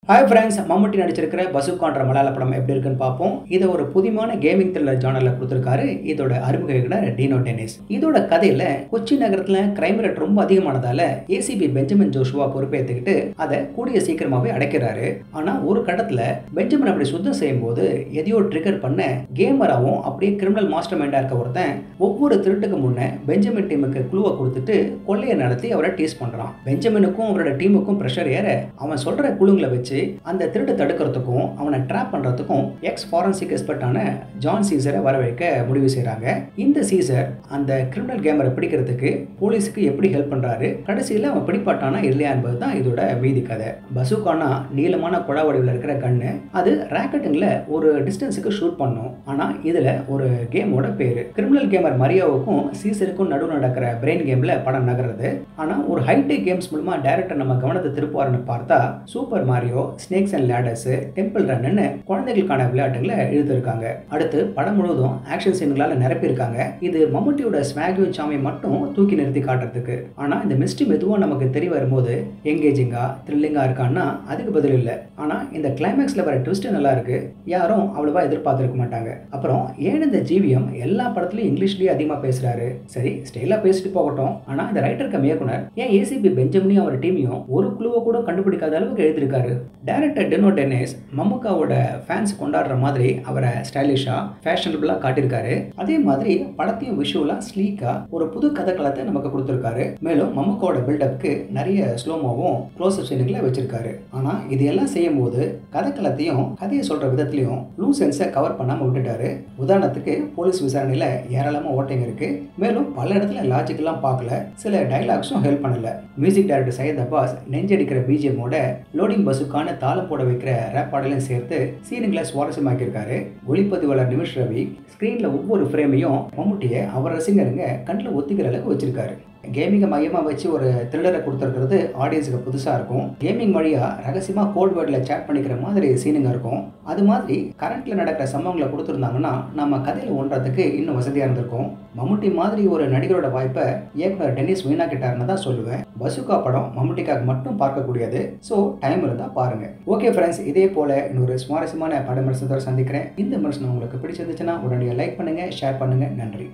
Hi friends, மம்முட்டி நடிச்சிருக்கிற பசுக்கான்ற மலையாள படம் எப்படி இருக்குன்னு பார்ப்போம். இதை ஒரு புதுமையான கேமிங் த்ரில்லர் ஜானரில் கொடுத்துருக்காரு. இதோட அறிமுக இயக்குனர் டீனோ டென்னிஸ். இதோட கதையில கொச்சி நகரத்தில் கிரைம் ரேட் ரொம்ப அதிகமானதால ஏசிபி பெஞ்சமின் ஜோஷுவா பொறுப்பேற்றுக்கிட்டு அதை கூடிய சீக்கிரமாகவே அடைக்கிறாரு. ஆனால் ஒரு கட்டத்தில் பெஞ்சமின் அப்படி சுத்தம் செய்யும் போது எதையோ ட்ரிகர் பண்ண கேமராவும் அப்படியே கிரிமினல் மாஸ்டர் மைண்டாக இருக்க ஒருத்தன் ஒவ்வொரு திருட்டுக்கு முன்னே பெஞ்சமின் டீமுக்கு குழுவை கொடுத்துட்டு கொள்ளையை நடத்தி அவரை டீஸ் பண்ணுறான். பெஞ்சமினுக்கும் அவரோட டீமுக்கும் ப்ரெஷர் ஏற அவன் சொல்கிற குழுங்களை வச்சு அந்த திருட்டு தடுக்கிறதுக்கும் அவனை ட்ராப் பண்றதுக்கும் எக்ஸ் ஃபாரன்சிக் எக்ஸ்பர்ட்டான ஜான் சீசரை வரவைக்க முடிவு செய்றாங்க. இந்த சீசர் அந்த கிரிமினல் கேமரை பிடிக்கிறதுக்கு போலீஸுக்கு எப்படி ஹெல்ப் பண்றாரு, கடைசியில் அவன் பிடிப்பாட்டானா இல்லையா என்பது தான் இதோட மீதி கதை. பசுக்கானா நீளமான குழா வடிவில் இருக்கிற கண்ணு, அது ராக்கெட்டுங்கள ஒரு டிஸ்டன்ஸுக்கு ஷூட் பண்ணும். ஆனா இதுல ஒரு கேமோட பேரு கிரிமினல் கேமர் மரியாவுக்கும் சீசருக்கும் நடுவில் நடக்கிற பிரெயின் கேம்ல படம் நகருது. ஆனா ஒரு ஹைடெக் கேம்ஸ் மூலமா டைரக்டர் நம்ம கவனத்தை திருப்புவாருன்னு பார்த்தா super Mario, snakes and ladders, temple ரன்னு குழந்தைகளுக்கான விளையாட்டுகளை எழுதிருக்காங்க. அடுத்து படம் முழுவதும் ஆக்ஷன் சீன்களால நிரப்பியிருக்காங்க. இது மம்முட்டியோட ஸ்வாகியும் சாமி மட்டும் தூக்கி நிறுத்தி காட்டுறதுக்கு. ஆனா இந்த மிஸ்ட்ரி மெதுவா நமக்கு தெரிய வரும்போது எங்கேஜிங்கா த்ரில்லிங்கா இருக்கான்னா அதுக்கு பதில் இல்லை. ஆனா இந்த கிளைமேக்ஸ்ல வர ட்விஸ்ட் நல்லா இருக்கு, யாரும் அவ்வளவா எதிர்பார்த்திருக்க மாட்டாங்க. அப்புறம் ஏன் இந்த ஜிவிஎம் எல்லா படத்துலயும் இங்கிலீஷ்லயே அதிகமா பேசுறாரு? சரி, ஸ்டைலா பேசிட்டு போகட்டும். ஆனா இந்த ரைட்டர் கம் இயக்குனர் ஏன் ஏசிபி பெஞ்சமினையும் அவர் டீமையும் ஒரு குழுவை கூட கண்டுபிடிக்காத அளவுக்கு எழுதியிருக்காரு? டைரக்டர் டீனோ டென்னிஸ் மம்முக்காவோட ஃபேன்ஸ் கொண்டாடுற மாதிரி அவரை ஸ்டைலிஷா ஃபேஷனபிளா காட்டியிருக்காரு. அதே மாதிரி படத்தையும் விஷுவலா ஸ்லீக்கா ஒரு புது கதைக்களத்தை நமக்கு கொடுத்திருக்காரு. மேலும் மம்முக்காவோட பில்டப்க்கு நிறைய ஸ்லோமோவும் க்ளோஸ்அப் சீன்களை வச்சிருக்காரு. ஆனா இது எல்லாம் செய்யும் போது கதைக்களத்தையும் கதையை சொல்ற விதத்திலையும் லூஸ் சென்ஸை கவர் பண்ணாம விட்டுட்டாரு. உதாரணத்துக்கு போலீஸ் விசாரணையில ஏராளமா ஓட்டைங்க இருக்கு. மேலும் பல இடத்துல லாஜிக் எல்லாம் பார்க்கல. சில டைலாக்ஸும் ஹெல்ப் பண்ணல. மியூசிக் டைரக்டர் சையத் அப்பாஸ் நெஞ்சடிக்கிற பிஜிஎம்மோட லோடிங் பஸ்ஸுக்கான தாளம் போட வைக்கிற ரேப் பாடலையும் சேர்த்து சீனுங்களை சுவாரஸ்யமாக்கியிருக்காரு. ஒளிப்பதிவாளர் நிமிஷ் ரவி ஸ்கிரீன்ல ஒவ்வொரு ஃப்ரேமையும் மம்முட்டியை அவர் ரசிகருங்க கண்ணில் ஒத்திக்கிற அளவுக்கு வச்சிருக்காரு. கேமிங்கை மையமாக வச்சு ஒரு த்ரில்லரை கொடுத்துருக்கிறது ஆடியன்ஸுக்கு புதுசாக இருக்கும். கேமிங் வழியாக ரகசியமாக கோட் வேர்டில் சேட் பண்ணிக்கிற மாதிரி சீனுங்க இருக்கும். அது மாதிரி கரண்ட்டில் நடக்கிற சம்பவங்களை கொடுத்துருந்தாங்கன்னா நம்ம கதையில் ஒன்றதுக்கு இன்னும் வசதியாக இருந்திருக்கும். மம்முட்டி மாதிரி ஒரு நடிகரோட வாய்ப்பை இயக்குனர் டென்னிஸ் வீணாக்கிட்டாருன்னு தான் சொல்லுவேன். பசுக்கா படம் மம்முட்டிக்காக மட்டும் பார்க்கக்கூடியது. ஸோ டைம் இருந்தால் பாருங்கள். ஓகே ஃப்ரெண்ட்ஸ், இதே போல் இன்னொரு சுவாரஸ்யமான பட விமர்சனத்தோடு சந்திக்கிறேன். இந்த விமர்சனம் உங்களுக்கு பிடிச்சிருந்துச்சுன்னா உடனடியாக லைக் பண்ணுங்கள், ஷேர் பண்ணுங்கள். நன்றி.